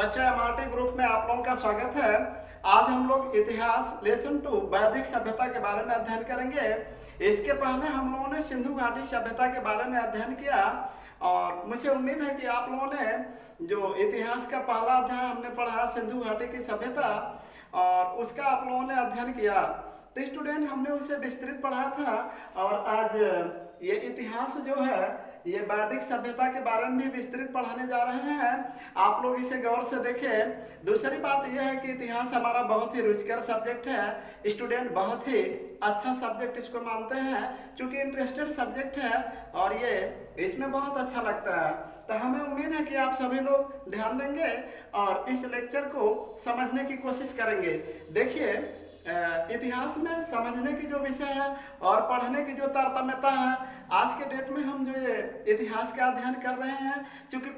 बच्चों MRT group में आप लोगों का स्वागत है। आज हम लोग इतिहास लेसन 2 वैदिक सभ्यता के बारे में अध्ययन करेंगे। इसके पहले हम लोगों ने सिंधु घाटी सभ्यता के बारे में अध्ययन किया और मुझे उम्मीद है कि आप लोगों ने जो इतिहास का पहला अध्याय हमने पढ़ा सिंधु घाटी की सभ्यता और उसका आप लोगों ने अध्ययन किया। तो स्टूडेंट हमने उसे विस्तृत पढ़ा था और आज ये इतिहास जो है ये वैदिक सभ्यता के बारे में भी विस्तृत पढ़ाने जा रहे हैं। आप लोग इसे गौर से देखें। दूसरी बात यह है कि इतिहास हमारा बहुत ही रुचिकर सब्जेक्ट है। स्टूडेंट बहुत ही अच्छा सब्जेक्ट इसको मानते हैं क्योंकि इंटरेस्टेड सब्जेक्ट है और ये इसमें बहुत अच्छा लगता है। तो हमें उम्मीद है कि आप सभी लोग ध्यान देंगे और इस लेक्चर को समझने की कोशिश करेंगे। देखिए इतिहास में समझने की जो विषय है और पढ़ने की जो तारतम्यता है, आज के डेट में हम जो ये इतिहास का अध्ययन कर रहे हैं क्योंकि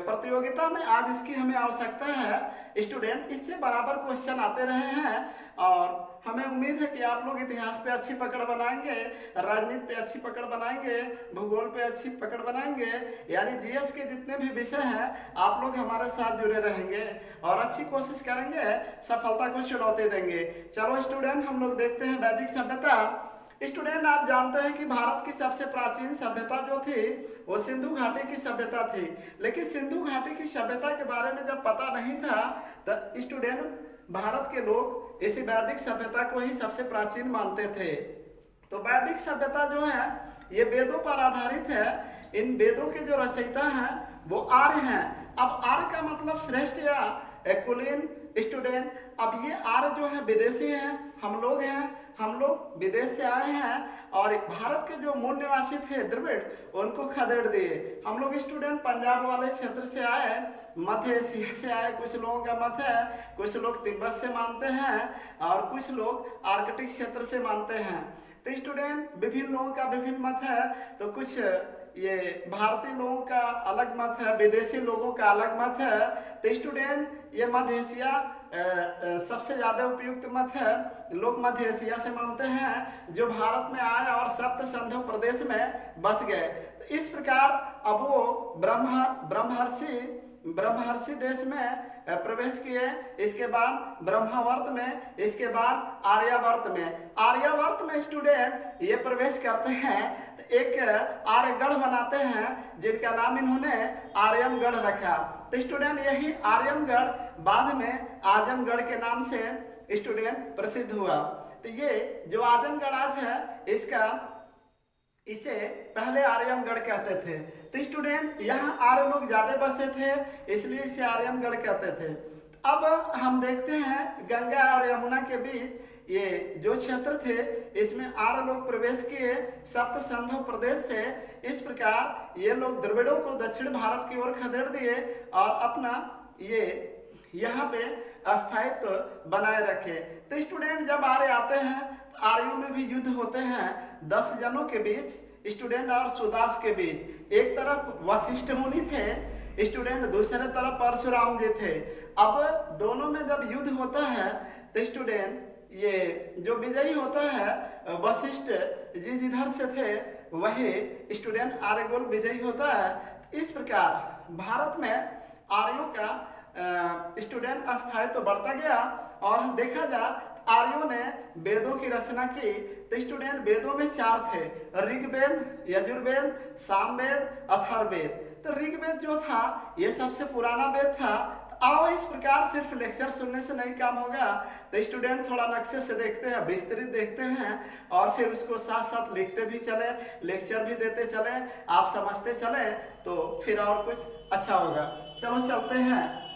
प्रतियोगिता में आज इसकी हमें आवश्यकता है। स्टूडेंट इससे बराबर क्वेश्चन आते रहे हैं और हमें उम्मीद है कि आप लोग इतिहास पे अच्छी पकड़ बनाएंगे, राजनीति पे अच्छी पकड़ बनाएंगे, भूगोल पे अच्छी पकड़ बनाएंगे, यानी जीएस के जितने भी विषय हैं आप लोग हमारे साथ जुड़े रहेंगे और अच्छी कोशिश करेंगे, सफलता को चुनौती देंगे। चलो स्टूडेंट हम लोग देखते हैं वैदिक सभ्यता। स्टूडेंट आप जानते हैं कि भारत की सबसे प्राचीन सभ्यता जो थी वो सिंधु घाटी की सभ्यता थी। लेकिन सिंधु घाटी की सभ्यता के बारे में जब पता नहीं था तो स्टूडेंट भारत के लोग इसी वैदिक सभ्यता को ही सबसे प्राचीन मानते थे। तो वैदिक सभ्यता जो है ये वेदों पर आधारित है। इन वेदों के जो रचयिता हैं वो आर्य हैं। अब आर्य का मतलब श्रेष्ठ या कुलीन। स्टूडेंट अब ये आर्य जो है विदेशी हैं, हम लोग हैं, हम लोग विदेश से आए हैं और भारत के जो मूल निवासी थे द्रविड़ उनको खदेड़ दिए। हम लोग स्टूडेंट पंजाब वाले क्षेत्र से आए, मध्य एशिया से आए। कुछ लोगों का मत है, कुछ लोग तिब्बत से मानते हैं और कुछ लोग आर्कटिक क्षेत्र से मानते हैं। तो स्टूडेंट विभिन्न लोगों का विभिन्न मत है। तो कुछ ये भारतीय लोगों का अलग मत है, विदेशी लोगों का अलग मत है। तो स्टूडेंट ये मध्य एशिया सबसे ज़्यादा उपयुक्त मत है। लोग मध्य एशिया से मानते हैं जो भारत में आए और सप्त सिंधु प्रदेश में बस गए। तो इस प्रकार अब वो ब्रह्मर्षि देश में प्रवेश किए, इसके बाद ब्रह्मावर्त में, इसके बाद आर्यावर्त में। आर्यावर्त में स्टूडेंट ये प्रवेश करते हैं तो एक आर्यगढ़ बनाते हैं जिनका नाम इन्होंने आर्यमगढ़ रखा। तो स्टूडेंट यही आर्यमगढ़ बाद में आजमगढ़ के नाम से स्टूडेंट प्रसिद्ध हुआ। तो ये जो आजमगढ़ आज है इसे पहले आर्यमगढ़ कहते थे। तो स्टूडेंट यहाँ आर्य लोग ज्यादा बसे थे इसलिए इसे आर्यमगढ़ कहते थे। अब हम देखते हैं गंगा और यमुना के बीच ये जो क्षेत्र थे इसमें आर्य लोग प्रवेश किए सप्त सिंधु प्रदेश से। इस प्रकार ये लोग द्रविड़ों को दक्षिण भारत की ओर खदेड़ दिए और अपना ये यहाँ पे अस्थायित्व बनाए रखे। तो स्टूडेंट जब आर्य आते हैं तो आर्यों में भी युद्ध होते हैं 10 जनों के बीच, स्टूडेंट और सुदास के बीच। एक तरफ वशिष्ठ मुनि थे स्टूडेंट, दूसरे तरफ परशुराम जी थे। अब दोनों में जब युद्ध होता है तो स्टूडेंट ये जो विजयी होता है वशिष्ठ जी जिधर से थे वही स्टूडेंट आर्यगोल विजयी होता है। इस प्रकार भारत में आर्यों का स्टूडेंट अस्थायित्व तो बढ़ता गया और देखा जाए आर्यों ने वेदों की रचना की। तो स्टूडेंट वेदों में 4 थे, ऋग्वेद, यजुर्वेद, सामवेद, अथर्ववेद। तो ऋग्वेद जो था ये सबसे पुराना वेद था। तो आओ इस प्रकार सिर्फ लेक्चर सुनने से नहीं काम होगा। तो स्टूडेंट थोड़ा नक्शे से देखते हैं, विस्तृत देखते हैं और फिर उसको साथ साथ लिखते भी चले, लेक्चर भी देते चले, आप समझते चले तो फिर और कुछ अच्छा होगा। चलो चलते हैं।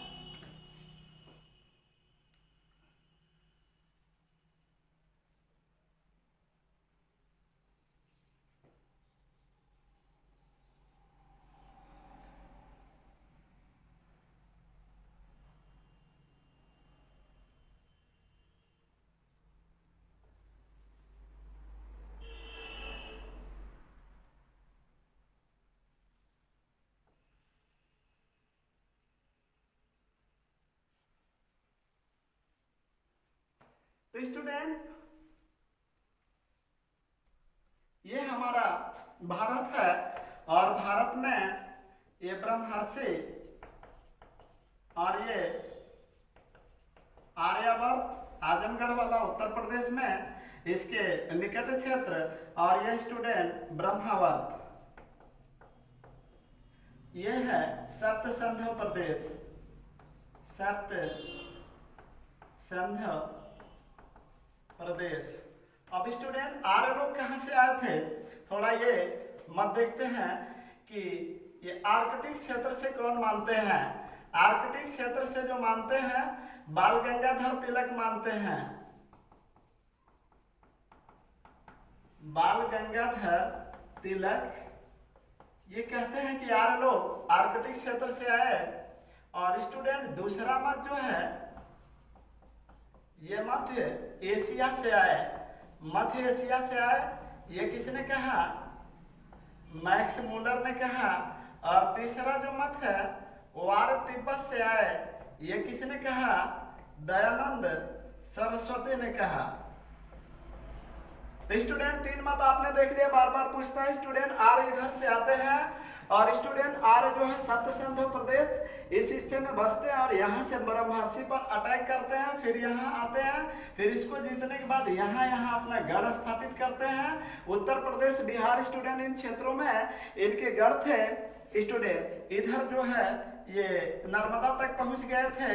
तो स्टूडेंट ये हमारा भारत है और भारत में ये ब्रह्मर्षि और ये आर्यावर्त आजमगढ़ वाला उत्तर प्रदेश में इसके निकट क्षेत्र, और यह स्टूडेंट ब्रह्मावर्त ये है सप्त संध प्रदेश, सप्त संध प्रदेश। अब स्टूडेंट आर्य लोग कहाँ से आए थे, थोड़ा ये मत देखते हैं कि ये आर्कटिक क्षेत्र से कौन मानते हैं। आर्कटिक क्षेत्र से जो मानते हैं बाल गंगाधर तिलक मानते हैं। बाल गंगाधर तिलक ये कहते हैं कि आर्य लोग आर्कटिक क्षेत्र से आए। और स्टूडेंट दूसरा मत जो है ये मध्य एशिया से आए, मध्य एशिया से आए। ये किसने कहा, मैक्स मुलर ने कहा। और तीसरा जो मत है वो आर्य तिब्बत से आए, ये किसने कहा, दयानंद सरस्वती ने कहा। तो स्टूडेंट तीन मत आपने देख लिया, बार बार पूछता है स्टूडेंट आर्य इधर से आते हैं। और स्टूडेंट आर्य जो है सप्त सिंधु प्रदेश इस हिस्से में बसते हैं और यहाँ से ब्रह्मर्षि पर अटैक करते हैं, फिर यहाँ आते हैं, फिर इसको जीतने के बाद यहाँ अपना गढ़ स्थापित करते हैं। उत्तर प्रदेश बिहार स्टूडेंट इन क्षेत्रों में इनके गढ़ थे। स्टूडेंट इधर जो है ये नर्मदा तक पहुंच गए थे।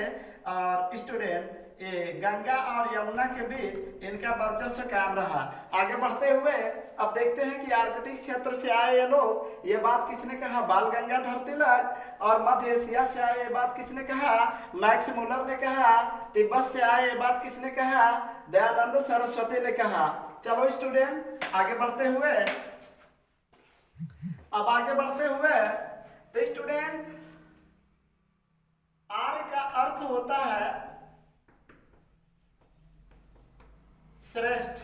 और स्टूडेंट ये गंगा और यमुना के बीच इनका वर्चस्व कायम रहा। आगे बढ़ते हुए अब देखते हैं कि आर्कटिक क्षेत्र से आए ये लोग, ये बात किसने कहा, बाल गंगाधर तिलक। और मध्य एशिया से आए ये बात किसने कहा, मैक्स मुलर ने कहा। तिब्बत से आए ये बात किसने कहा, दयानंद सरस्वती ने कहा। चलो स्टूडेंट आगे बढ़ते हुए, अब आगे बढ़ते हुए तो स्टूडेंट आर्य का अर्थ होता है श्रेष्ठ।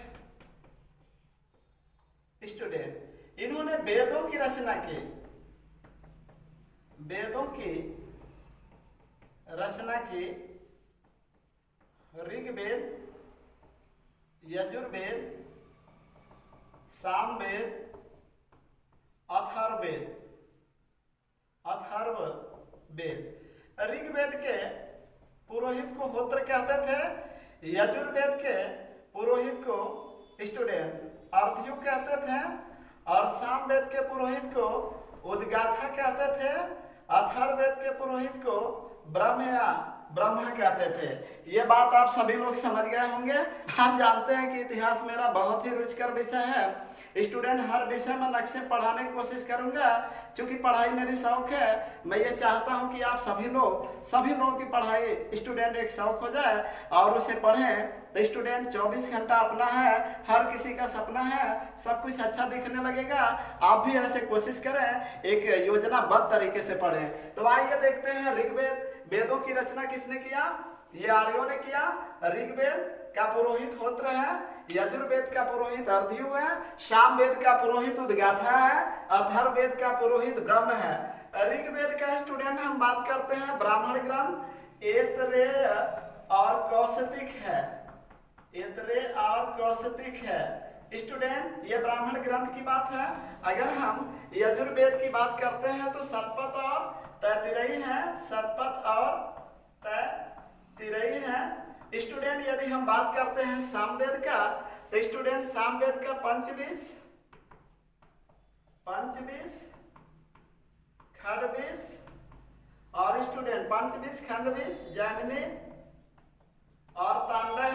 स्टूडेंट इन्होंने वेदों की रचना की, वेदों की रचना की। ऋग्वेद, यजुर्वेद, सामवेद, अथर्ववेद, अथर्ववेद। ऋग्वेद के पुरोहित को होत्र कहते थे, यजुर्वेद के पुरोहित को स्टूडेंट अर्थयु कहते थे, और सामवेद के पुरोहित को उद्गाथा कहते थे, अथर्ववेद के पुरोहित को ब्रह्मा कहते थे। ये बात आप सभी लोग समझ गए होंगे। आप जानते हैं कि इतिहास मेरा बहुत ही रुचिकर विषय है। स्टूडेंट हर विषय में नक्शे पढ़ाने की कोशिश करूंगा, क्योंकि पढ़ाई मेरी शौक है। मैं ये चाहता हूं कि आप सभी लोगों की पढ़ाई स्टूडेंट एक शौक हो जाए और उसे पढ़ें। तो स्टूडेंट 24 घंटा अपना है, हर किसी का सपना है, सब कुछ अच्छा दिखने लगेगा। आप भी ऐसे कोशिश करें, एक योजनाबद्ध तरीके से पढ़ें। तो आइए देखते हैं ऋग्वेद, वेदों की रचना किसने किया, ये आर्यों ने किया। ऋग्वेद का पुरोहित होत्र है, यजुर्वेद का पुरोहित अर्धयु है, सामवेद का पुरोहित उद्गाथा है, अथर्ववेद का पुरोहित ब्रह्म है। ऋग्वेद का स्टूडेंट हम बात करते हैं ब्राह्मण ग्रंथ ऐतरेय और कौशिक है, ऐतरेय और कौशिक है। स्टूडेंट ये ब्राह्मण ग्रंथ की बात है। अगर हम यजुर्वेद की बात करते हैं तो शतपथ और तैतिरेयी है, शतपथ और तैतिरेयी है। स्टूडेंट यदि हम बात करते हैं सामवेद का, तो स्टूडेंट सामवेद का पंचविश, खंडविश और स्टूडेंट पंचविश, खंडविश, जैमिनी और तांडय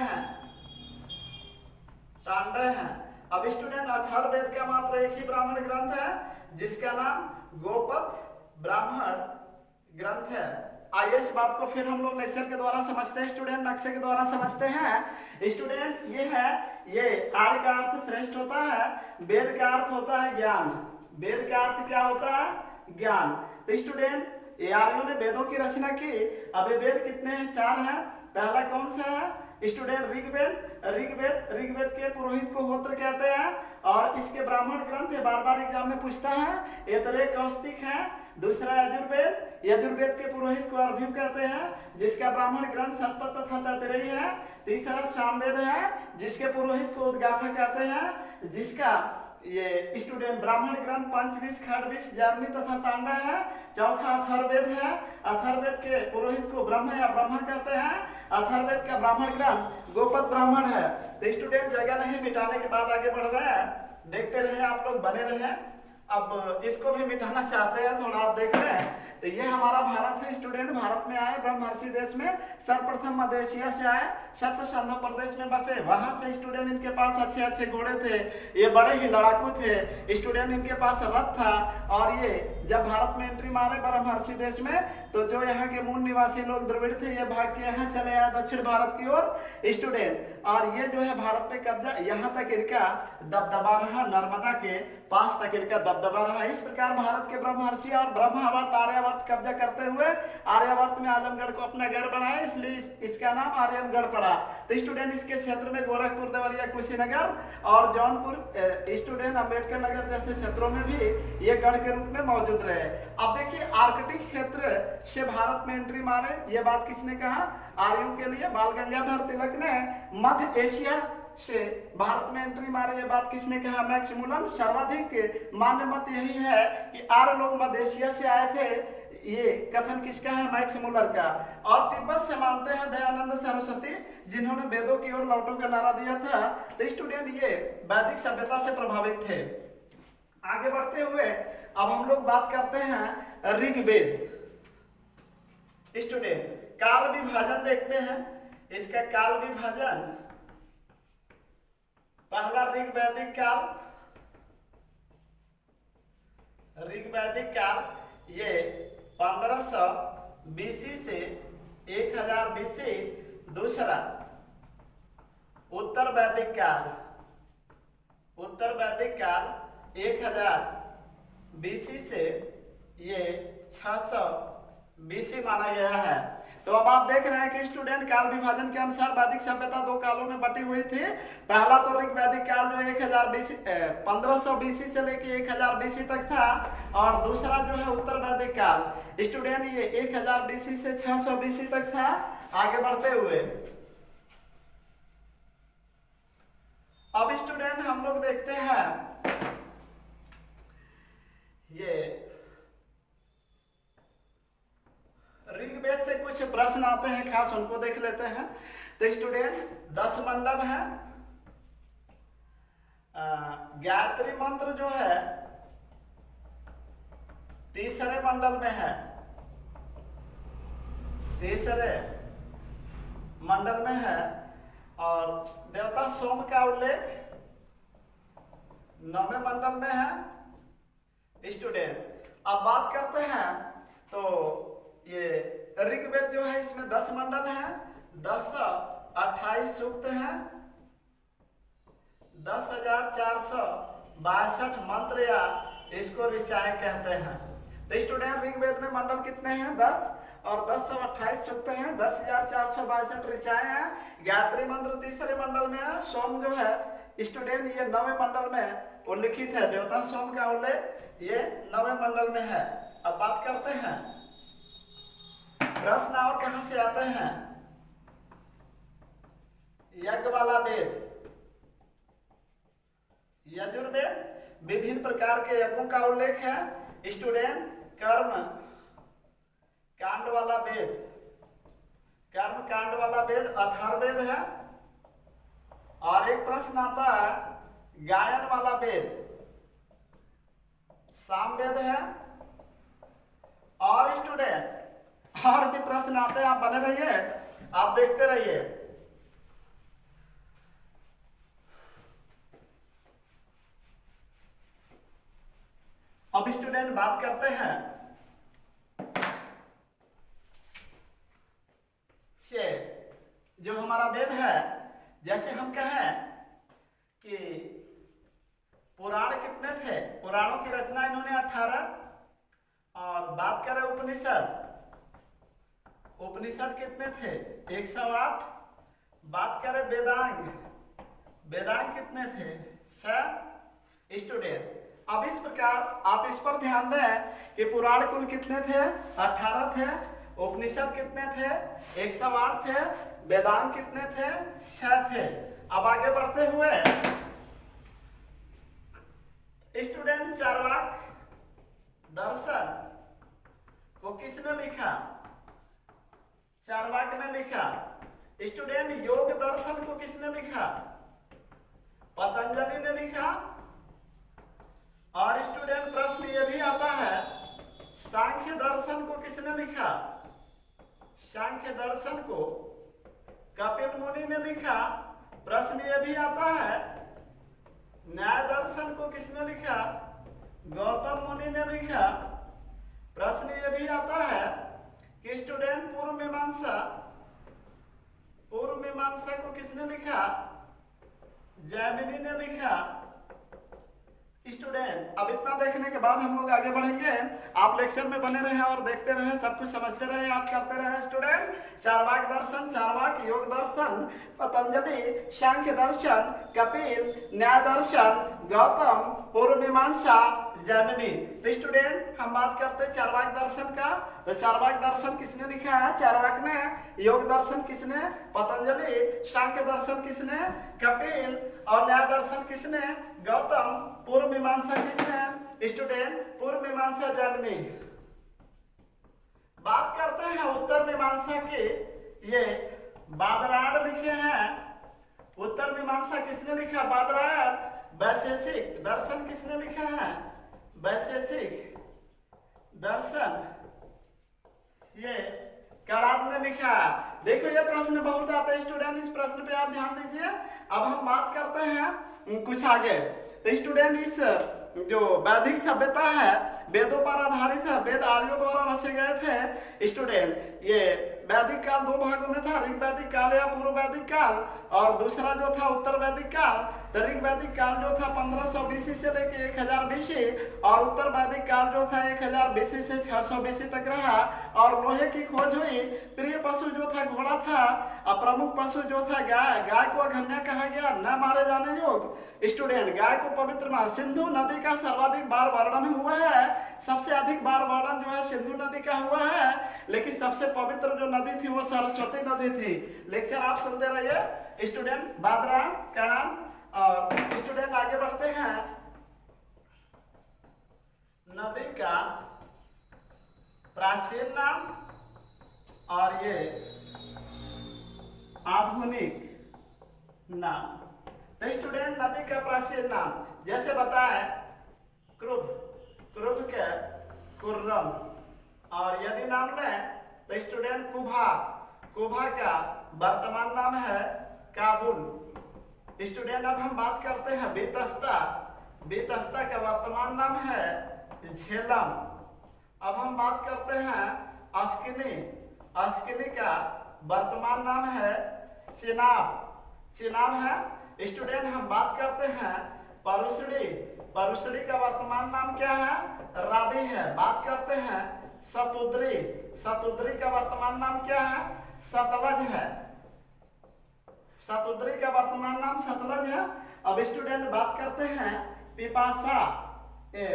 है। अब स्टूडेंट अथर्ववेद का मात्र एक ही ब्राह्मण ग्रंथ है जिसका नाम गोपथ ब्राह्मण ग्रंथ है। आइए इस बात को फिर हम लोग लेक्चर के द्वारा समझते हैं, स्टूडेंट नक्शे के द्वारा समझते हैं। स्टूडेंट ये है, ये आर्य का अर्थ श्रेष्ठ होता है, वेद का अर्थ होता है ज्ञान। वेद का अर्थ क्या होता है, ज्ञान। तो स्टूडेंट ये आर्यों ने वेदों की रचना की। अब ये वेद कितने हैं, 4 हैं। पहला कौन सा है स्टूडेंट, ऋग्वेद के पुरोहित को होत्र कहते हैं और इसके ब्राह्मण ग्रंथ है, बार बार एग्जाम में पूछता है। ऐतरेय कौशिक है। दूसरा यजुर्वेद के पुरोहित को अर्धयु कहते हैं जिसका ब्राह्मण ग्रंथ शतपथ तथा तैतिरेयी है। तीसरा सामवेद है जिसके पुरोहित को उद्गाथा कहते हैं, जिसका ये स्टूडेंट ब्राह्मण ग्रंथ पंचविश खडविश जैमिनी तथा तांडव है। चौथा अथर्ववेद है। अथर्ववेद के पुरोहित को ब्रह्म या ब्रह्मा कहते हैं। अथर्ववेद का ब्राह्मण ग्रंथ गोपद ब्राह्मण है। तो स्टूडेंट जगह नहीं मिटाने के बाद आगे बढ़ रहे हैं, देखते रहे आप लोग, बने रहे। अब इसको भी मिटाना चाहते हैं, थोड़ा आप देख रहे हैं। तो ये हमारा भारत है स्टूडेंट। भारत में आए, ब्रह्मर्षि देश में सर्वप्रथम मध्य एशिया से आए, सप्त सिंधु प्रदेश में बसे। वहां से स्टूडेंट इनके पास अच्छे अच्छे घोड़े थे, ये बड़े ही लड़ाकू थे। स्टूडेंट इनके पास रथ था। और ये जब भारत में एंट्री मारे ब्रह्मर्षि देश में, तो जो यहाँ के मूल निवासी लोग द्रविड़ थे, ये भाग के यहाँ चले आए दक्षिण भारत की ओर स्टूडेंट। और ये जो है भारत पे कब्जा, यहाँ तक इनका दबदबा रहा, नर्मदा के पास तक इनका दबदबा रहा। इस प्रकार भारत के ब्रह्मर्षि और ब्रह्मावर्त आर्यावर्त कब्जा करते हुए आर्यावर्त में आजमगढ़ को अपना घर बनाया, इसलिए इसका नाम आर्यनगढ़ पड़ा। तो स्टूडेंट इसके क्षेत्र में गोरखपुर, देवरिया, कुशीनगर और जौनपुर, स्टूडेंट अम्बेडकर नगर जैसे क्षेत्रों में भी ये गढ़ के रूप में मौजूद रहे। अब देखिए आर्कटिक क्षेत्र से भारत में एंट्री मारे, ये बात किसने कहा? आर्यों के लिए बाल गंगाधर तिलक ने मध्य एशिया से भारत में एंट्री मारे, ये बात किसने कहा? Max Muller. सर्वाधिक मान्य मत यही है कि आर्य लोग मध्य एशिया से आए थे, ये कथन किसका है? मैक्स मुलर का। और तिब्बत से मानते हैं दयानंद सरस्वती, जिन्होंने वेदों की ओर लौटो का नारा दिया था। तो स्टूडेंट ये वैदिक सभ्यता से प्रभावित थे। आगे बढ़ते हुए अब हम लोग बात करते हैं ऋग्वेद। स्टूडेंट काल विभाजन देखते हैं, इसका काल विभाजन, पहला ऋग्वैदिक काल, ऋग्वैदिक काल ये 1500 बीसी से 1000 बीसी। दूसरा उत्तर वैदिक काल, उत्तर वैदिक काल 1000 बीसी से ये 600 बीसी माना गया है। तो अब आप देख रहे हैं कि स्टूडेंट काल विभाजन के अनुसार वैदिक सभ्यता दो कालों में बटी हुई थी। पहला तो ऋग्वैदिक काल जो 1000 बीसी 1500 बीसी से लेके 1000 बीसी तक था, और दूसरा जो है उत्तर वैदिक काल स्टूडेंट ये 1000 बीसी से 600 बीसी तक था। आगे बढ़ते हुए अब स्टूडेंट हम लोग देखते हैं ये ऋग्वेद से कुछ प्रश्न आते हैं, खास उनको देख लेते हैं। तो स्टूडेंट 10 मंडल है। गायत्री मंत्र जो है तीसरे मंडल में है, तीसरे मंडल में है। और देवता सोम का उल्लेख 9वें मंडल में है। स्टूडेंट अब बात करते हैं, तो ये ऋग्वेद जो है इसमें 10 मंडल है, 1028 सूक्त हैं, 10,462 मंत्र या इसको ऋचाएं कहते हैं। तो स्टूडेंट ऋग्वेद में मंडल कितने हैं? 10 और 1028 सूक्त हैं, 10,462 ऋचाएं हैं। गायत्री मंत्र तीसरे मंडल में है। सोम जो है स्टूडेंट ये 9वें मंडल में उल्लिखित है, देवता सोम का उल्लेख ये 9वें मंडल में है। अब बात करते हैं प्रश्न और कहां से आते हैं। यज्ञ वाला वेद, यजुर्वेद, विभिन्न प्रकार के यज्ञों का उल्लेख है। स्टूडेंट कर्म कांड वाला वेद, कर्म कांड वाला वेद अथर्ववेद है। और एक प्रश्न आता है गायन वाला वेद, सामवेद है। और स्टूडेंट और भी प्रश्न आते हैं, आप बने रहिए, आप देखते रहिए। अब स्टूडेंट बात करते हैं से जो हमारा वेद है, जैसे हम कहें कि पुराण कितने थे, पुराणों की रचना इन्होंने 18। और बात करें उपनिषद, उपनिषद कितने थे? 108। बात करें वेदांग, वेदांग कितने थे? 6। स्टूडेंट अब इस प्रकार आप इस पर ध्यान दें कि पुराण कुल कितने थे? 18 थे। उपनिषद कितने थे? 108 थे। वेदांग कितने थे? 6 थे। अब आगे बढ़ते हुए दर्शन को किसने लिखा? चार्वाक ने लिखा। स्टूडेंट योग दर्शन को किसने लिखा? पतंजलि ने लिखा। और स्टूडेंट प्रश्न ये भी आता है, सांख्य दर्शन को किसने लिखा? सांख्य दर्शन को कपिल मुनि ने लिखा। प्रश्न ये भी आता है, न्याय दर्शन को किसने लिखा? गौतम मुनि ने लिखा। प्रश्न ये भी आता है कि स्टूडेंट पूर्व मीमांसा को किसने लिखा? जैमिनी ने लिखा। स्टूडेंट अब इतना देखने के बाद हम लोग आगे बढ़ेंगे। आप लेक्चर में बने रहे और देखते रहे, सब कुछ समझते रहे, याद करते रहे। स्टूडेंट चार्वाक दर्शन, चार्वाक योग दर्शन, पतंजलि सांख्य दर्शन, कपिल न्याय दर्शन, गौतम पूर्व मीमांसा, जैमिनी। तो स्टूडेंट हम बात करते हैं चार्वाक दर्शन का। तो चार्वाक दर्शन किसने लिखा है? चार्वाक ने। योग दर्शन किसने? पतंजलि। सांख्य दर्शन किसने? कपिल। और न्याय दर्शन किसने? गौतम। पूर्व मीमांसा किसने? स्टूडेंट पूर्व मीमांसा, जैमिनी। बात करते हैं उत्तर मीमांसा की। ये बादरायण लिखे हैं। उत्तर मीमांसा किसने लिखा? बादरायण। वैशेषिक दर्शन किसने लिखा है? वैशेषिक दर्शन ये कणाद ने लिखा। देखो ये प्रश्न बहुत आता है स्टूडेंट, इस प्रश्न पे आप ध्यान दीजिए। अब हम बात करते हैं कुछ आगे। तो स्टूडेंट इस जो वैदिक सभ्यता है वेदों पर आधारित है, वेद आर्यों द्वारा रचे गए थे। स्टूडेंट ये वैदिक काल दो भागों में था, ऋग वैदिक काल या पूर्व वैदिक काल, और दूसरा जो था उत्तर वैदिक काल। तो ऋग वैदिक काल जो था 1500 BC से लेके 1000 BC, और उत्तर वैदिक काल जो था 1000 BC से 600 BC तक रहा। और लोहे की खोज हुई। प्रिय पशु जो था घोड़ा था, और प्रमुख पशु जो था गाय। गाय को अघन्य कहा गया, न मारे जाने योग। स्टूडेंट गाय को पवित्र मान। सिंधु नदी का सर्वाधिक बार वर्णन हुआ है। सबसे अधिक बार वर्णन जो है सिंधु नदी का हुआ है, लेकिन सबसे पवित्र जो नदी थी वो सरस्वती नदी थी। लेक्चर आप सुनते रहिए स्टूडेंट। बादरायण, कणाद। और स्टूडेंट आगे बढ़ते हैं। नदी का प्राचीन नाम और ये आधुनिक नाम। तो स्टूडेंट नदी का प्राचीन नाम जैसे बताए, क्रुभ, क्रुभ के कुर्रम। और यदि नाम लें तो स्टूडेंट कुभा, कुभा का वर्तमान नाम है काबुल। स्टूडेंट अब हम बात करते हैं बेतस्ता, बेतस्ता का वर्तमान नाम है झेलम। अब हम बात करते हैं अस्किनी, अस्किनी का वर्तमान नाम है चिनाब, चिनाब है। स्टूडेंट हम बात करते हैं परुसड़ी, परुसड़ी का वर्तमान नाम क्या है? रावी है। बात करते हैं सतुद्री, सतुद्री का वर्तमान नाम क्या है? सतलज है। सतुद्री का वर्तमान नाम सतलज है। अब स्टूडेंट बात करते हैं पिपासा,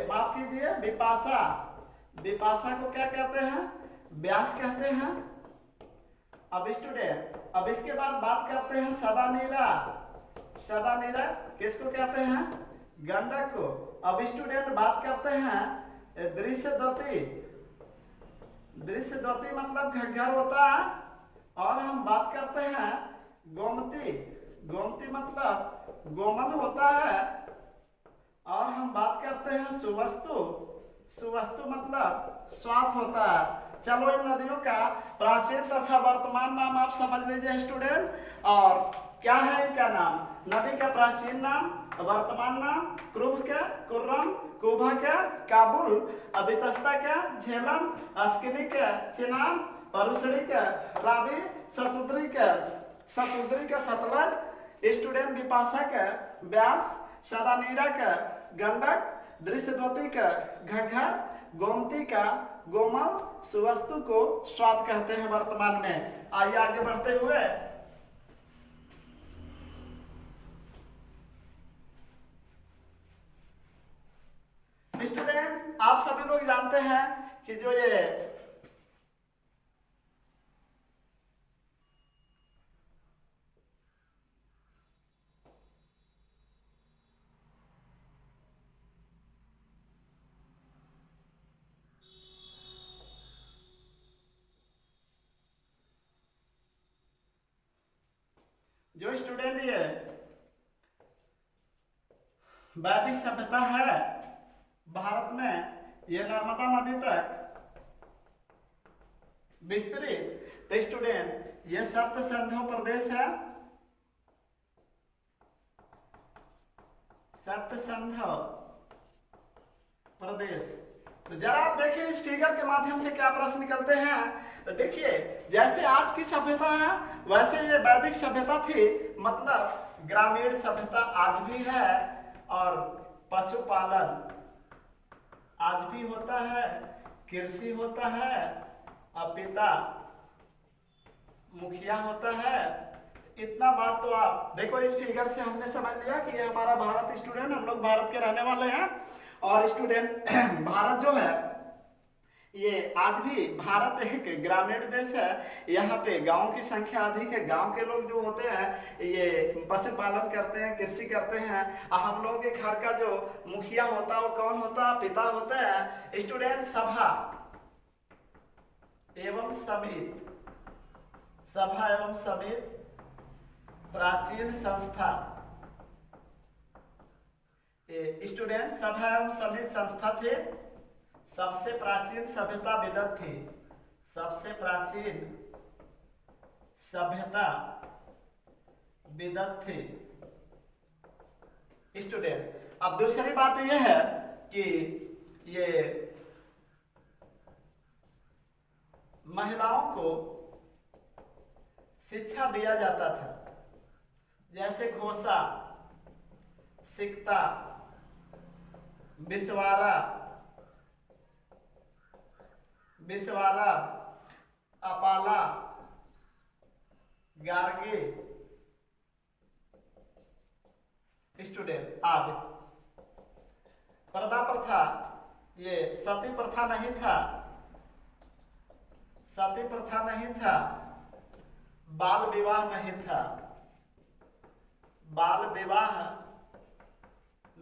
माफ कीजिए विपासा। विपासा को क्या कहते हैं? व्यास कहते हैं। अब स्टूडेंट अब इसके बाद बात करते हैं सदानीरा, सदानीरा किसको कहते हैं? गंडक को। अब स्टूडेंट बात करते हैं दृश्यद्वती, दृश्यद्वती मतलब घग्गर होता है। और हम बात करते हैं गोमती, गोमती मतलब गोमन होता है। और हम बात करते हैं सुवस्तु, सुवस्तु मतलब स्वात होता है। चलो इन नदियों का प्राचीन तथा वर्तमान नाम आप समझ लीजिए स्टूडेंट। और क्या है इनका नाम? नदी का प्राचीन नाम, वर्तमान नाम क्रुभ का कुर्रम, कुभा का काबुल, अभितस्ता का झेलम, अस्किनी का चिनाब, परुसड़ी का रावी, सतुद्री का सतलज, स्टूडेंट विपासा का व्यास, सदानीरा का गंडक, दृश्यद्वती का घग्गर, गोमती का गोमल, सुवस्तु को स्वात कहते हैं वर्तमान में। आइए आगे बढ़ते हुए स्टूडेंट आप सभी लोग जानते हैं कि जो ये जो स्टूडेंट ये वैदिक सभ्यता है भारत में, ये नर्मदा नदी तक विस्तृत। तो स्टूडेंट ये सप्त सिंधु प्रदेश है, सप्त सिंधु प्रदेश। तो जरा आप देखिए इस फिगर के माध्यम से क्या प्रश्न निकलते हैं। तो देखिए जैसे आज की सभ्यता है वैसे ये वैदिक सभ्यता थी, मतलब ग्रामीण सभ्यता आज भी है, और पशुपालन आज भी होता है, कृषि होता है, और पिता मुखिया होता है। इतना बात तो आप देखो इस फिगर से हमने समझ लिया कि ये हमारा भारत स्टूडेंट, हम लोग भारत के रहने वाले हैं। और स्टूडेंट भारत जो है ये आज भी भारत एक ग्रामीण देश है, यहाँ पे गांव की संख्या अधिक है। गांव के लोग जो होते हैं ये पशुपालन करते हैं, कृषि करते हैं। हम लोगों के घर का जो मुखिया होता है वो कौन होता है? पिता होता है। स्टूडेंट सभा एवं समिति, सभा एवं समिति प्राचीन संस्था। स्टूडेंट सभा एवं समिति संस्था थे, सबसे प्राचीन सभ्यता विदत थी, सबसे प्राचीन सभ्यता विदत थी। स्टूडेंट अब दूसरी बात यह है कि ये महिलाओं को शिक्षा दिया जाता था, जैसे घोषा, सिकता, बिसवारा, बिसवारा, अपाला, गार्गे। स्टूडेंट आदि। पर्दा प्रथा, ये सती प्रथा नहीं था, सती प्रथा नहीं था, बाल विवाह नहीं था, बाल विवाह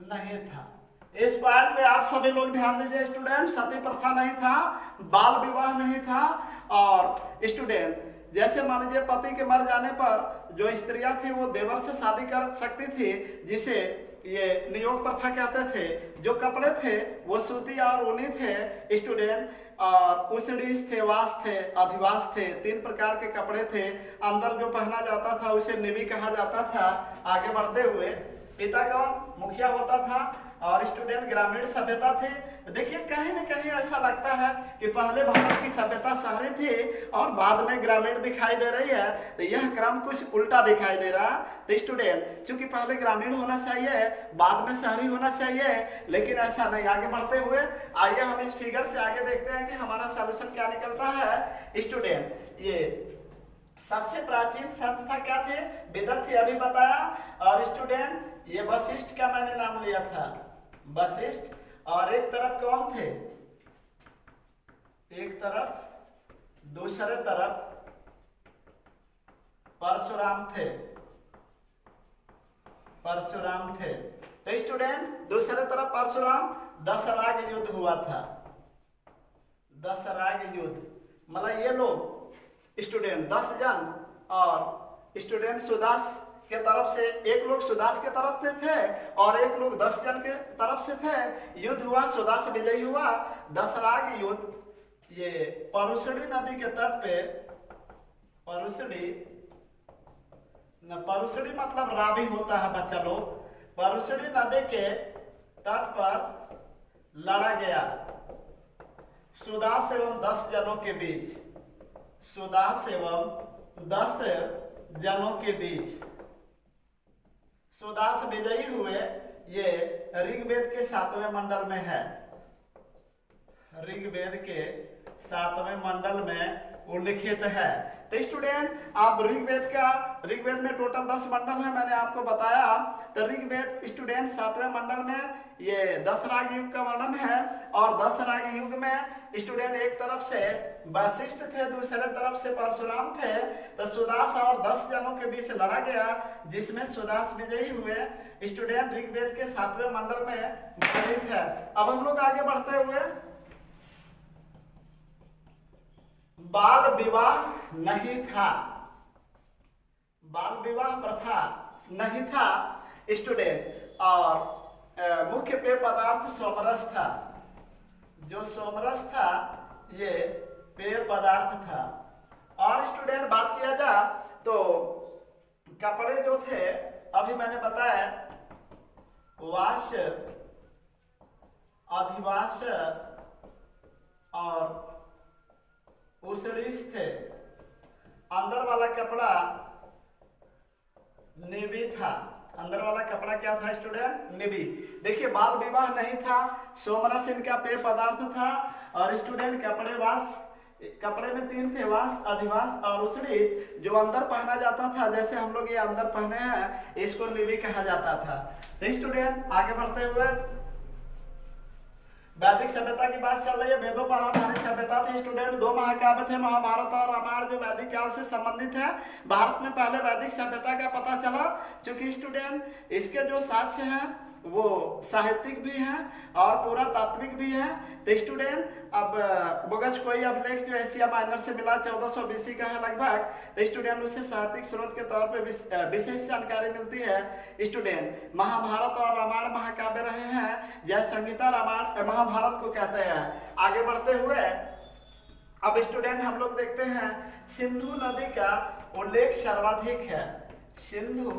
नहीं था। इस पॉइंट पे आप सभी लोग ध्यान दीजिए स्टूडेंट, सती प्रथा नहीं था, बाल विवाह नहीं था। और स्टूडेंट जैसे मान लीजिए पति के मर जाने पर जो स्त्रियां थी वो देवर से शादी कर सकती थी, जिसे ये नियोग प्रथा कहते थे। जो कपड़े थे वो सूती और ऊनी थे स्टूडेंट, और उसडीस थे, वास थे, अधिवास थे, 3 प्रकार के कपड़े थे। अंदर जो पहना जाता था उसे निवी कहा जाता था। आगे बढ़ते हुए पिता का मुखिया होता था और स्टूडेंट ग्रामीण सभ्यता थे। देखिए कहीं न कहीं ऐसा लगता है कि पहले भारत की सभ्यता शहरी थी और बाद में ग्रामीण दिखाई दे रही है, तो यह क्रम कुछ उल्टा दिखाई दे रहा। तो स्टूडेंट चूंकि पहले ग्रामीण होना चाहिए बाद में शहरी होना चाहिए, लेकिन ऐसा नहीं। आगे बढ़ते हुए आइए हम इस फिगर से आगे देखते हैं कि हमारा सॉल्यूशन क्या निकलता है। स्टूडेंट ये सबसे प्राचीन संस्था क्या थे? विदत थी, अभी बताया। और स्टूडेंट ये वशिष्ठ का मैंने नाम लिया था, वशिष्ठ। और एक तरफ कौन थे? एक तरफ, दूसरे तरफ परशुराम थे, परशुराम थे। तो स्टूडेंट दूसरे तरफ परशुराम, दशराग युद्ध हुआ था, दशराग युद्ध। मतलब ये लोग स्टूडेंट 10 जन, और स्टूडेंट सुदास के तरफ से एक लोग सुदास के तरफ से थे और एक लोग 10 जन के तरफ से थे। युद्ध हुआ, सुदास विजयी हुआ। दशराग युद्ध ये परुषणी नदी के तट पे, परुषणी न, परुषणी मतलब रावी होता है बच्चा लोग, परुषणी नदी के तट पर लड़ा गया सुदास एवं 10 जनों के बीच, सुदास एवं 10 जनों के बीच। सुदास विजयी हुए। ये ऋग्वेद के 7वें मंडल में है, ऋग्वेद के 7वें मंडल में उल्लिखित है। तो स्टूडेंट आप ऋग्वेद में टोटल 10 मंडल है, मैंने आपको बताया। तो ऋग्वेद स्टूडेंट 7वें मंडल में ये दशराग युग का वर्णन है। और दशराग युग में स्टूडेंट एक तरफ से वशिष्ठ थे, दूसरे तरफ से परशुराम थे। तो सुदास और 10 जनों के बीच लड़ा गया, जिसमें सुदास विजयी हुए। स्टूडेंट ऋग्वेद के 7वें मंडल में वर्णित है। अब हम लोग आगे बढ़ते हुए, बाल विवाह नहीं था, बाल विवाह प्रथा नहीं था स्टूडेंट, और मुख्य पेय पदार्थ सोमरस था। जो सोमरस था ये पेय पदार्थ था। और स्टूडेंट बात किया जाए तो कपड़े जो थे, अभी मैंने बताया वाश, अधिवास और उसड़ीस थे। अंदर वाला कपड़ा निबी था। अंदर वाला कपड़ा क्या था स्टूडेंट? निबी। देखिए बाल विवाह नहीं था, सोमरस इनका पेय पदार्थ था। और स्टूडेंट कपड़े में 3 थे, वास, अधिवास और उसड़ीस। जो अंदर पहना जाता था, जैसे हम लोग ये अंदर पहने हैं, इसको निबी कहा जाता था। तो स्टूडेंट आगे बढ़ते हुए वैदिक सभ्यता की बात चल रही है। वेदों पर आधारित सभ्यता थी स्टूडेंट। 2 महाकाव्य थे, महाभारत और रामायण, जो वैदिक काल से संबंधित है। भारत में पहले वैदिक सभ्यता का पता चला, क्योंकि स्टूडेंट इसके जो साक्ष्य हैं वो साहित्यिक भी हैं और पुरातात्विक भी हैं। तो स्टूडेंट अब बोगस कोई अभिलेख जो एशिया माइनर से मिला 1400 BC का है लगभग, तो स्टूडेंट उससे साहित्यिक स्रोत के तौर पे विशेष जानकारी मिलती है। स्टूडेंट महाभारत और रामायण महाकाव्य रहे हैं। जय संहिता रामायण महाभारत को कहते हैं। आगे बढ़ते हुए अब स्टूडेंट हम लोग देखते हैं सिंधु नदी का उल्लेख सर्वाधिक है। सिंधु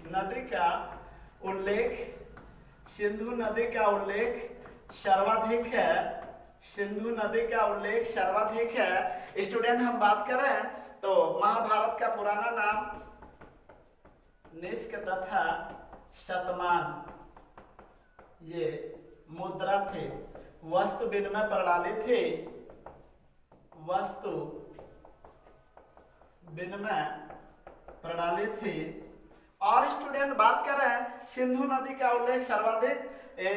नदी का उल्लेख सर्वाधिक है। सिंधु नदी का उल्लेख सर्वाधिक है। स्टूडेंट हम बात करें तो महाभारत का पुराना नाम निष्क तथा शतमान ये मुद्रा थे, वस्तु विनिमय प्रणाली थी। वस्तु विनिमय प्रणाली थी। और स्टूडेंट बात करें सिंधु नदी का उल्लेख सर्वाधिक,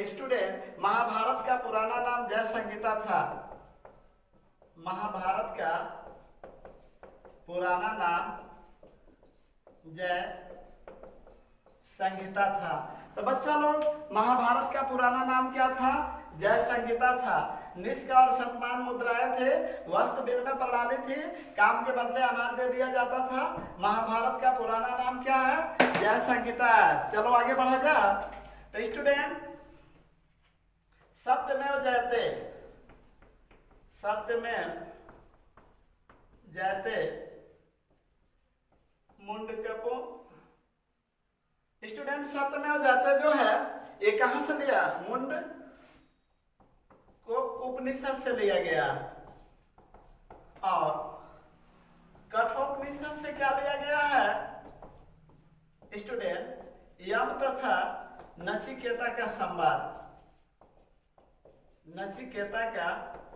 स्टूडेंट महाभारत का पुराना नाम जय संहिता था। महाभारत का पुराना नाम जय संहिता था। तो बच्चा लोग महाभारत का पुराना नाम क्या था? जय संहिता था। निष्क और शतमान मुद्राएं थे, वस्तु विनिमय प्रणाली थी, काम के बदले अनाज दे दिया जाता था। महाभारत का पुराना नाम क्या है? जय संहिता। चलो आगे बढ़ा जा। तो स्टूडेंट सत्यमेव जयते, सत्यमेव जयते मुंडकपो। स्टूडेंट सत्यमेव जयते जो है ये कहां से लिया? मुंड को उपनिषद से लिया गया। और कठोपनिषद से क्या लिया गया है स्टूडेंट? यम तथा नचिकेता का संवाद। नचिकेता का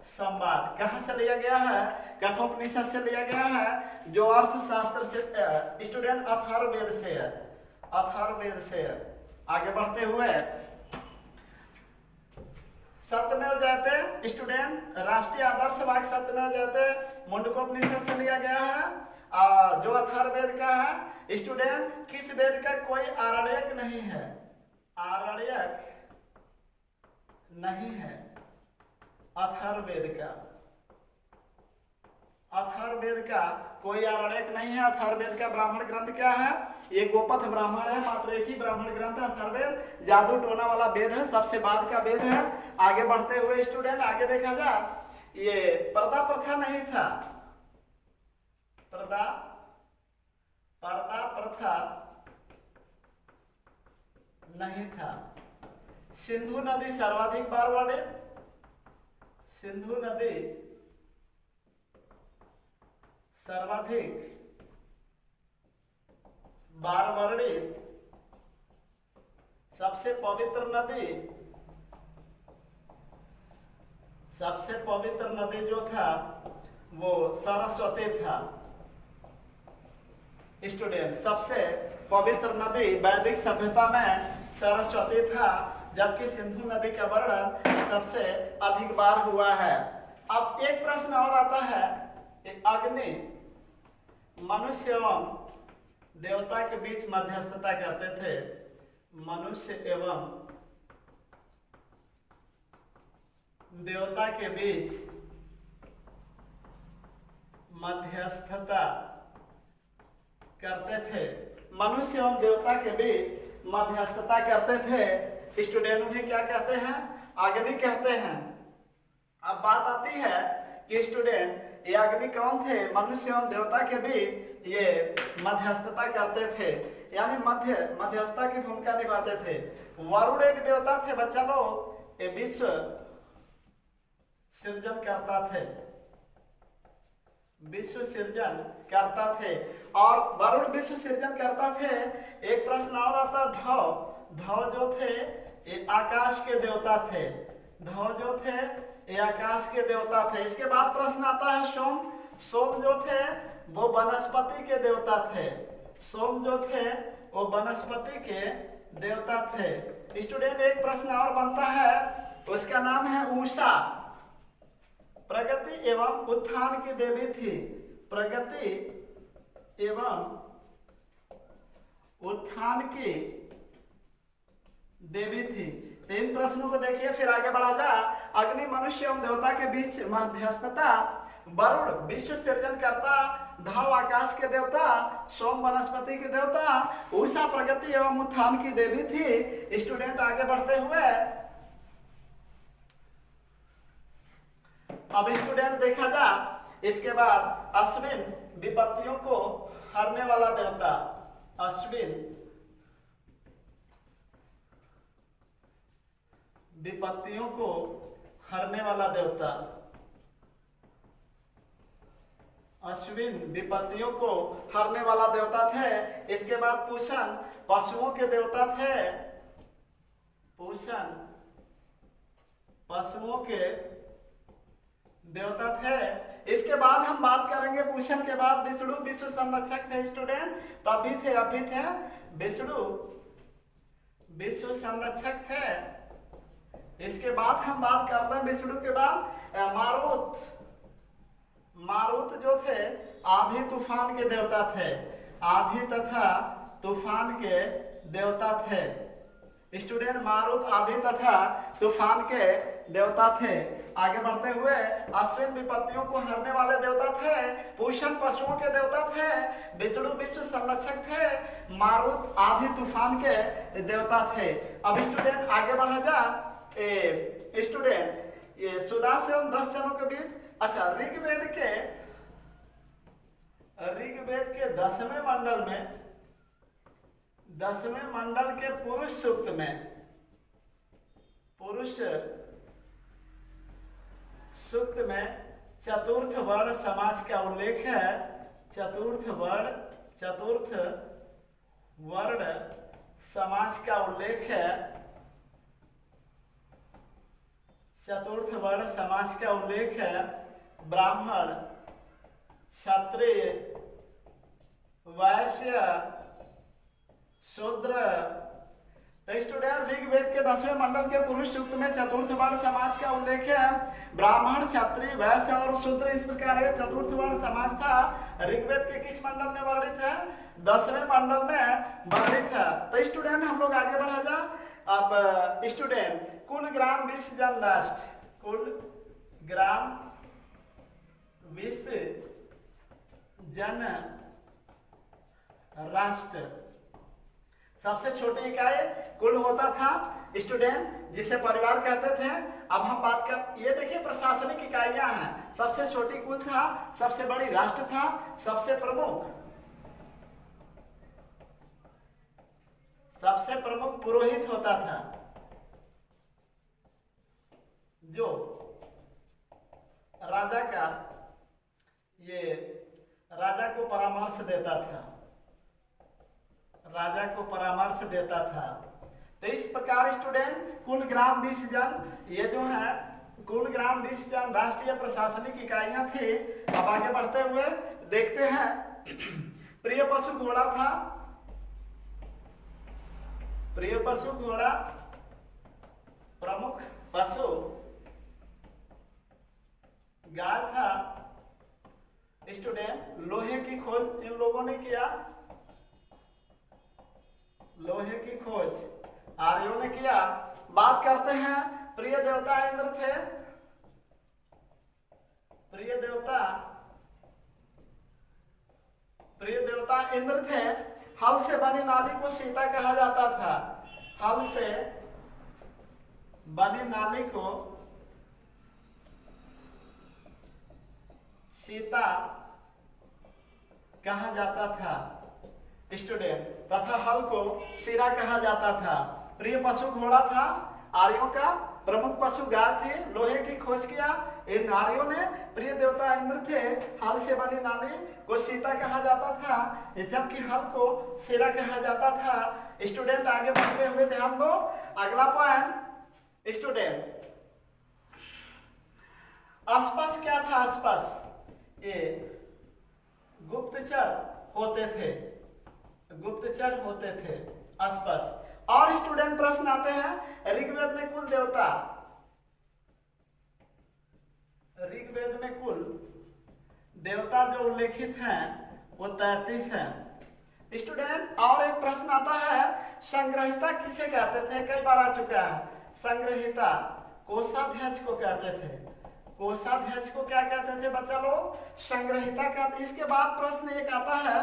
संवाद कहां से लिया गया है? कठोपनिषद से लिया गया है, जो अर्थशास्त्र से स्टूडेंट अथर्ववेद से है। अथर्ववेद से है। आगे बढ़ते हुए सत्यमेव जयते स्टूडेंट राष्ट्रीय आदर्श वाक्य सत्यमेव जयते मुंडकोपनिषद से लिया गया है, जो अथर्ववेद का है। स्टूडेंट किस वेद का कोई आरण्यक नहीं है? आरण्यक नहीं है अथर्ववेद का। अथर्ववेद का कोई आरण्यक नहीं है। अथर्ववेद का ब्राह्मण ग्रंथ क्या है? ये गोपथ ब्राह्मण है, मात्र एक ही ब्राह्मण ग्रंथ है अथर्ववेद। जादू टोना वाला वेद है, सबसे बाद का वेद है। आगे बढ़ते हुए स्टूडेंट आगे देखा जा, ये पर्दा प्रथा नहीं था। पर्दा प्रथा नहीं था। सिंधु नदी सर्वाधिक बार वर्णित। सिंधु नदी सर्वाधिक बार वर्णित। सबसे पवित्र नदी जो था वो सरस्वती था। स्टूडेंट सबसे पवित्र नदी वैदिक सभ्यता में सरस्वती था, जबकि सिंधु नदी का वर्णन सबसे अधिक बार हुआ है। अब एक प्रश्न और आता है, अग्नि मनुष्य एवं देवता के बीच मध्यस्थता करते थे। मनुष्य एवं देवता के बीच मध्यस्थता करते थे, मनुष्य एवं देवता के बीच मध्यस्थता करते थे। स्टूडेंट उन्हें क्या कहते हैं? अग्नि कहते हैं। अब बात आती है कि स्टूडेंट ये अग्नि कौन थे? मनुष्य एवं देवता के बीच ये मध्यस्थता करते थे, यानी मध्यस्थता की भूमिका निभाते थे। वरुण एक देवता थे बच्चा लोग, ये विश्व सृजन करता थे, विश्व सृजन करता थे। और वरुण विश्व सृजन करता थे। एक प्रश्न और आता, ध्रुव जो थे ये आकाश के देवता थे, ध्रुव जो थे ये आकाश के देवता थे। इसके बाद प्रश्न आता है सोम जो थे वो वनस्पति के देवता थे, सोम जो थे वो वनस्पति के देवता थे। स्टूडेंट एक प्रश्न और बनता है, उसका नाम है उषा, प्रगति एवं उत्थान की देवी थी, प्रगति एवं उत्थान की देवी थी। तीन प्रश्नों को देखिए, फिर आगे बढ़ा जा। अग्नि मनुष्य एवं देवता के बीच मध्यस्थता, वरुण विश्व सृजन करता, ध्रुव आकाश के देवता, सोम वनस्पति के देवता, उषा प्रगति एवं उत्थान की देवी थी। स्टूडेंट आगे बढ़ते हुए अब स्टूडेंट देखा जा, इसके बाद अश्विन विपत्तियों को हरने वाला देवता, अश्विन विपत्तियों को हरने वाला देवता, अश्विन विपत्तियों को हरने वाला देवता थे। इसके बाद पूषण पशुओं के देवता थे, पूषण पशुओं के देवता थे। इसके बाद हम बात करेंगे, पूषण के बाद विष्णु विश्व संरक्षक थे। स्टूडेंट तब भी थे, अब भी थे, विष्णु विश्व संरक्षक थे। इसके बाद हम बात करते हैं विष्णु के बाद मारुत जो थे आंधी तूफान के देवता थे, आंधी तथा तूफान के देवता थे। स्टूडेंट मारुत आंधी तथा तूफान के देवता थे। आगे बढ़ते हुए अश्विन विपत्तियों को हरने वाले देवता थे, पूषण पशुओं के देवता थे, विष्णु विश्व संरक्षक थे, मारुत आंधी तूफान के देवता थे। अब स्टूडेंट आगे बढ़ा जा। स्टूडेंट ये सुदास एवं 10 जनों के बीच, अच्छा ऋग्वेद के 10वें मंडल में, 10वें मंडल के पुरुष सूक्त में, पुरुष सूक्त में चतुर्थ वर्ण समास का उल्लेख है, चतुर्थ वर्ण समास का उल्लेख है, चतुर्थ वर्ण समास का उल्लेख है। ब्राह्मण, क्षत्रिय, वैश्य, शूद्र। तो स्टूडेंट ऋग्वेद के 10वें मंडल के पुरुष सूक्त में चतुर्थ वर्ण समाज का उल्लेख है। ब्राह्मण, क्षत्रिय, वैश्य और शूद्र, इस प्रकार ये चतुर्थ वर्ण समाज था। ऋग्वेद के किस मंडल में वर्णित है? 10वें मंडल में वर्णित है। तो स्टूडेंट हम लोग आगे बढ़ा जा। अब स्टूडेंट कुल ग्राम 20 जन राष्ट्र, कुल ग्राम 20 जन राष्ट्र, सबसे छोटी इकाई कुल होता था स्टूडेंट, जिसे परिवार कहते थे। अब हम बात कर, ये देखिए प्रशासनिक इकाइयां हैं। सबसे छोटी कुल था, सबसे बड़ी राष्ट्र था, सबसे प्रमुख पुरोहित होता था, जो राजा को परामर्श देता था, राजा को परामर्श देता था। तो इस प्रकार स्टूडेंट कुल ग्राम 20 जन, ये जो है कुल ग्राम 20 जन राष्ट्रीय प्रशासनिक इकाइयां थी। अब आगे बढ़ते हुए देखते हैं, प्रिय पशु घोड़ा था, प्रिय पशु घोड़ा, प्रमुख पशु गाय था। स्टूडेंट लोहे की खोज इन लोगों ने किया, लोहे की खोज आर्यों ने किया। बात करते हैं, प्रिय देवता इंद्र थे, प्रिय देवता इंद्र थे। हल से बनी नाली को सीता कहा जाता था। हल से बनी नाली को सीता कहा जाता था स्टूडेंट, तथा हल को सिरा कहा जाता था। प्रिय पशु घोड़ा था। आर्यों का प्रमुख पशु गाय थी। लोहे की खोज किया इन आर्यों ने। प्रिय देवता इंद्र थे। हल से बनी नाली को सीता कहा जाता था, जबकि हल को सिरा कहा जाता था। स्टूडेंट आगे बढ़ते हुए ध्यान दो। अगला पॉइंट स्टूडेंट, आसपास क्या था? आसपास ये गुप्तचर होते थे, गुप्तचर होते थे आसपास। और स्टूडेंट प्रश्न आते हैं, ऋग्वेद में कुल देवता, ऋग्वेद में कुल देवता जो उल्लेखित हैं वो 33 हैं स्टूडेंट। और एक प्रश्न आता है, संग्रहिता किसे कहते थे? कई बार आ चुका है। संग्रहिता कोषाध्यक्ष को कहते थे। कोषाध्यक्ष को क्या कहते थे बच्चा लोग? संग्रहिता का। इसके बाद प्रश्न एक आता है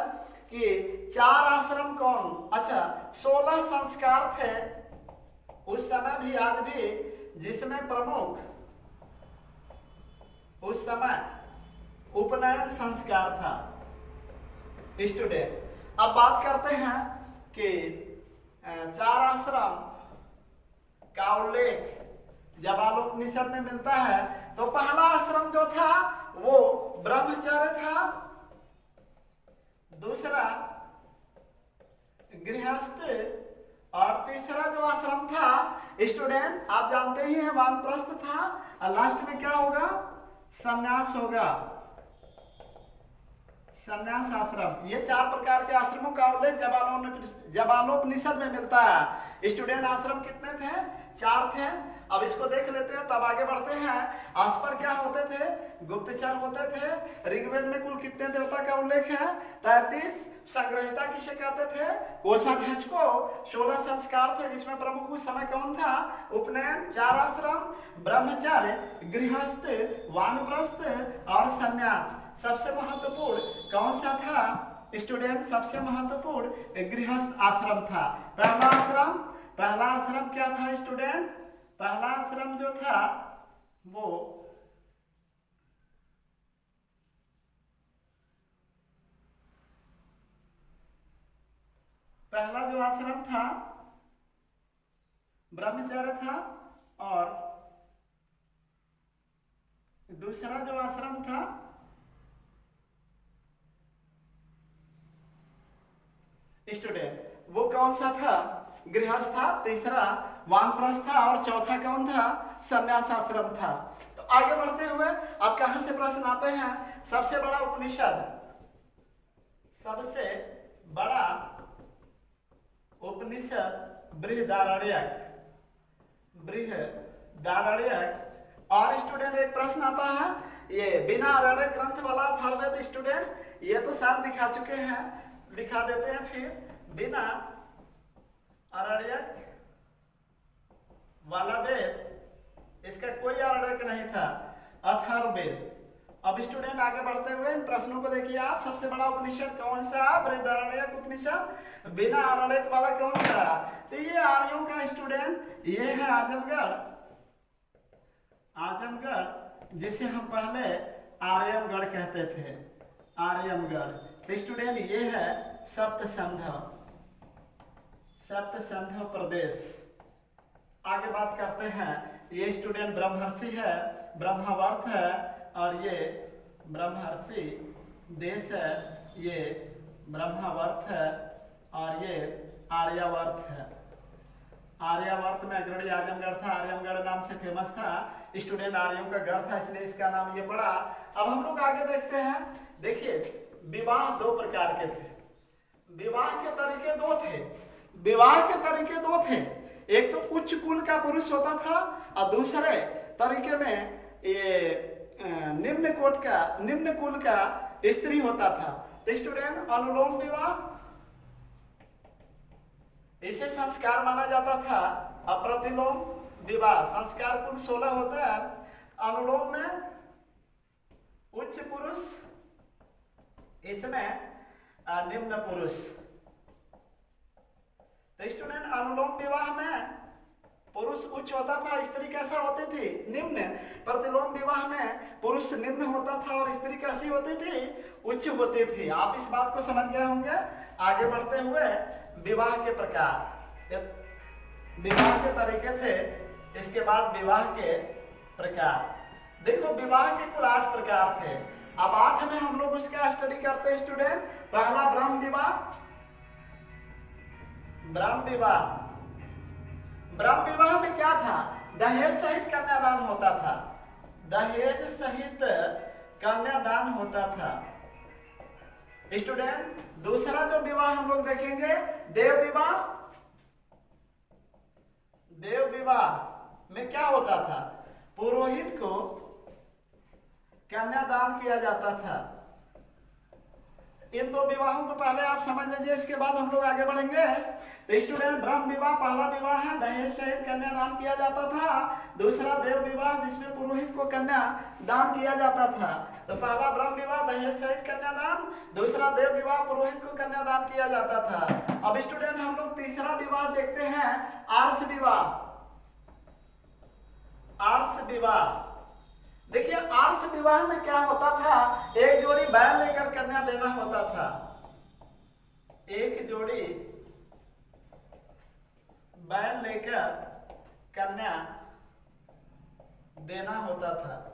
कि 4 आश्रम कौन? अच्छा, 16 संस्कार थे उस समय भी आज भी, जिसमें प्रमुख उस समय उपनयन संस्कार था स्टूडेंट। अब बात करते हैं कि 4 आश्रम का उल्लेख जब आलोपनिषद में मिलता है तो पहला आश्रम जो था वो ब्रह्मचर्य था, दूसरा गृहस्थ, और तीसरा जो आश्रम था स्टूडेंट आप जानते ही हैं वानप्रस्थ था, और लास्ट में क्या होगा? संन्यास होगा, संन्यास आश्रम। ये 4 प्रकार के आश्रमों का उल्लेख जब आलोपनिषद में मिलता है स्टूडेंट। आश्रम कितने थे? 4 थे। अब इसको देख लेते हैं तब आगे बढ़ते हैं। आसपर क्या होते थे? गुप्तचर होते थे। ऋग्वेद में कुल कितने देवता का उल्लेख है? 33। संग्रहिता किसे कहते थे? कोषाध्यक्ष को। 16 संस्कार थे जिसमें प्रमुख उस समय कौन था? उपनयन। 4 आश्रम, ब्रह्मचर्य, गृहस्थ, वानप्रस्थ और संन्यास। सबसे महत्वपूर्ण कौन सा था स्टूडेंट? सबसे महत्वपूर्ण गृहस्थ आश्रम था। पहला आश्रम क्या था स्टूडेंट? पहला आश्रम जो था वो पहला जो आश्रम था ब्रह्मचर्य था, और दूसरा जो आश्रम था स्टूडेंट वो कौन सा था? गृहस्थ था। तीसरा वानप्रस्थ था, और चौथा कौन था? संन्यास आश्रम था। तो आगे बढ़ते हुए अब कहां से प्रश्न आते हैं? सबसे बड़ा उपनिषद, सबसे बड़ा उपनिषद बृहदारण्यक, बृहदारण्यक। और स्टूडेंट एक प्रश्न आता है, ये बिना अरण्यक ग्रंथ वाला अथर्ववेद स्टूडेंट, ये तो साथ दिखा चुके हैं, दिखा देते हैं फिर। बिना अरण्यक वाला वेद, इसका कोई अरण्यक नहीं था, अथर्ववेद। अब स्टूडेंट आगे बढ़ते हुए इन प्रश्नों को देखिए आप। सबसे बड़ा उपनिषद कौन सा? बृहदारण्यक उपनिषद। बिना अरण्यक वाला कौन सा? तो ये आर्यों का स्टूडेंट, ये है आजमगढ़, आजमगढ़ जिसे हम पहले आर्यमगढ़ कहते थे, आर्यमगढ़। तो स्टूडेंट ये है सप्तसंध, सप्तसंध प्रदेश। आगे बात करते हैं, ये स्टूडेंट ब्रह्मर्षि है, ब्रह्मावर्त है, और ये ब्रह्मर्षि देश है, ये ब्रह्मावर्त है, और ये आर्यावर्त है। आर्यावर्त में अग्रणी आजमगढ़ था, आर्यमगढ़ नाम से फेमस था स्टूडेंट, आर्यों का गढ़ था इसलिए इसका नाम ये पड़ा। अब हम लोग आगे देखते हैं। देखिए विवाह 2 प्रकार के थे, विवाह के तरीके 2 थे, विवाह के तरीके 2 थे। एक तो उच्च कुल का पुरुष होता था, और दूसरे तरीके में ये निम्न कुल का स्त्री होता था। तो स्टूडेंट अनुलोम विवाह, इसे संस्कार माना जाता था। अप्रतिलोम विवाह, संस्कार कुल 16 होता है। अनुलोम में उच्च पुरुष, इसमें निम्न पुरुष। तो स्टूडेंट अनुलोम विवाह में पुरुष उच्च होता था, स्त्री कैसा होती थी, निम्न। प्रतिलोम विवाह में पुरुष निम्न होता था और स्त्री कैसी होती थी, उच्च होती थी। आप इस बात को समझ गए होंगे। आगे बढ़ते हुए विवाह के प्रकार, विवाह के तरीके थे, इसके बाद विवाह के प्रकार। देखो विवाह के कुल 8 प्रकार थे। अब 8 में हम लोग उसका स्टडी करते हैं स्टूडेंट। पहला ब्रह्म विवाह। ब्रह्म विवाह, ब्रह्म विवाह में क्या था, दहेज सहित कन्यादान होता था। दहेज सहित कन्यादान होता था स्टूडेंट। दूसरा जो विवाह हम लोग देखेंगे, देव विवाह। देव विवाह में क्या होता था, पुरोहित को कन्यादान किया जाता था। इन 2 विवाहों को पहले आप समझ लीजिए, इसके बाद हम लोग आगे बढ़ेंगे। तो स्टूडेंट ब्रह्म विवाह पहला विवाह है, दहेज सहित कन्यादान किया जाता था। दूसरा देव विवाह, जिसमें पुरोहित को कन्या दान किया जाता था। तो पहला ब्रह्म विवाह दहेज सहित कन्यादान, दूसरा देव विवाह पुरोहित को कन्यादान किया जाता था। अब स्टूडेंट हम लोग तीसरा विवाह देखते हैं, आर्ष विवाह। आर्ष विवाह, देखिए आर्ष विवाह में क्या होता था, एक जोड़ी बैल लेकर कन्या देना होता था। एक जोड़ी बैल लेकर कन्या देना होता था।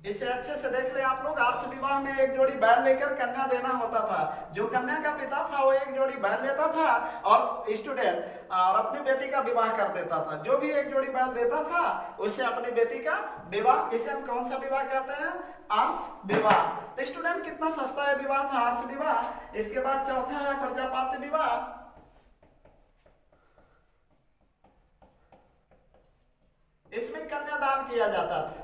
इसे अच्छे से देख ले आप लोग। आर्ष विवाह में एक जोड़ी बैल लेकर कन्या देना होता था। जो कन्या का पिता था वो एक जोड़ी बैल लेता था और स्टूडेंट और अपनी बेटी का विवाह कर देता था। जो भी एक जोड़ी बैल देता था उससे अपनी बेटी का विवाह, इसे हम कौन सा विवाह कहते हैं, आर्ष विवाह। तो स्टूडेंट कितना सस्ता है विवाह था, आर्ष विवाह। इसके बाद चौथा है प्रजापात्य विवाह। इसमें कन्यादान किया जाता था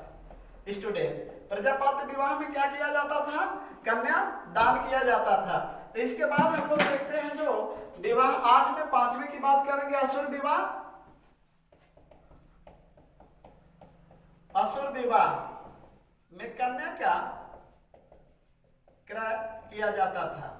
स्टूडेंट। प्रजापात्य विवाह में क्या किया जाता था, कन्या दान किया जाता था। तो इसके बाद हम लोग देखते हैं जो विवाह 8 में 5वें की बात करेंगे, असुर विवाह। असुर विवाह में कन्या का क्रय किया जाता था।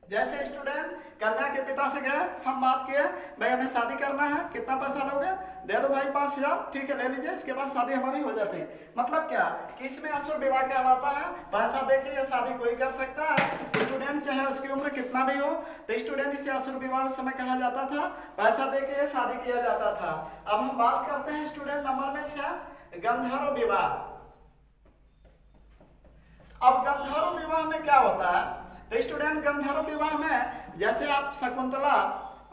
जैसे स्टूडेंट कन्या के पिता से गए, हम बात किए भाई हमें शादी करना है, कितना पैसा लोगे, दे दो भाई 5000, ठीक है ले लीजिए, इसके बाद शादी हमारी हो जाती है। मतलब क्या कि इसमें असुर विवाह कहलाता है। पैसा देके ये शादी कोई कर सकता है स्टूडेंट, चाहे उसकी उम्र कितना भी हो। तो स्टूडेंट इसे असुर विवाह उस समय कहा जाता था, पैसा देके ये शादी किया जाता था। अब हम बात करते हैं स्टूडेंट नंबर में 6, गंधर्व विवाह। अब गंधर्व विवाह में क्या होता है, तो स्टूडेंट गंधर्व विवाह में जैसे आप शकुंतला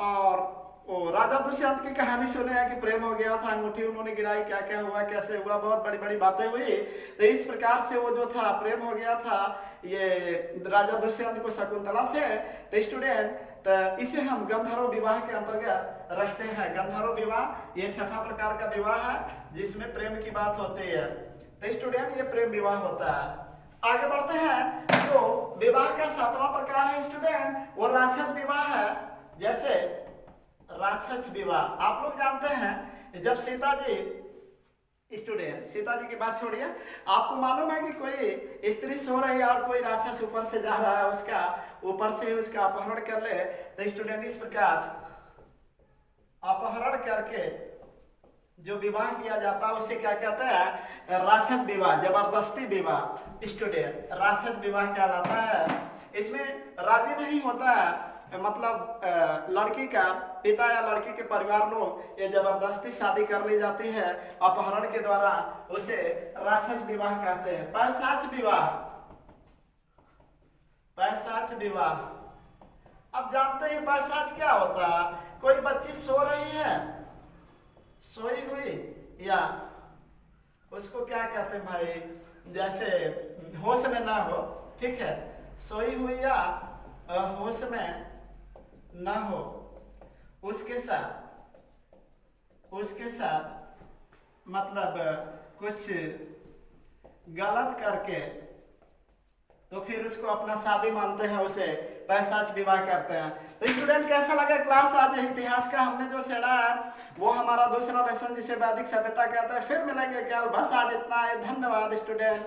और राजा दुष्यंत की कहानी सुने हैं कि प्रेम हो गया था, अंगूठी उन्होंने गिराई, क्या क्या हुआ, कैसे हुआ, बहुत बड़ी बड़ी बातें हुई। तो इस प्रकार से वो जो था प्रेम हो गया था ये राजा दुष्यंत को शकुंतला से। तो स्टूडेंट तो इसे हम गंधर्व विवाह के अंतर्गत रखते हैं। गंधर्व विवाह ये 6ठा प्रकार का विवाह है जिसमें प्रेम की बात होती है। तो स्टूडेंट ये प्रेम विवाह होता है। आगे बढ़ते हैं, जो विवाह का 7वां प्रकार है स्टूडेंट, वो राक्षस विवाह है। जैसे राक्षस विवाह आप लोग जानते हैं, जब सीता जी स्टूडेंट सीता जी की बात छोड़िए, आपको मालूम है कि कोई स्त्री सो रही है और कोई राक्षस ऊपर से जा रहा है, उसका ऊपर से उसका अपहरण कर ले। तो स्टूडेंट इस प्रकार अपहरण करके जो विवाह किया जाता है उसे क्या कहते हैं, राक्षस विवाह, जबरदस्ती विवाह। स्टूडेंट राक्षस विवाह कहलाता है। इसमें राजी नहीं होता है, मतलब लड़की का पिता या लड़की के परिवार लोग ये जबरदस्ती शादी कर ली जाती है अपहरण के द्वारा, उसे राक्षस विवाह कहते हैं। पैशाच विवाह, पैशाच विवाह अब जानते हैं पैशाच क्या होता है। कोई बच्ची सो रही है, सोई हुई, या उसको क्या कहते हैं भाई, जैसे होश में ना हो, ठीक है, सोई हुई या होश में ना हो, उसके साथ मतलब कुछ गलत करके तो फिर उसको अपना शादी मानते हैं, उसे पैशाच विवाह करते हैं। तो स्टूडेंट कैसा लगा क्लास आज इतिहास का हमने जो छेड़ा है वो हमारा दूसरा लेसन जिसे वैदिक सभ्यता कहता है। फिर मिलेंगे क्या, बस आज इतना है, धन्यवाद स्टूडेंट।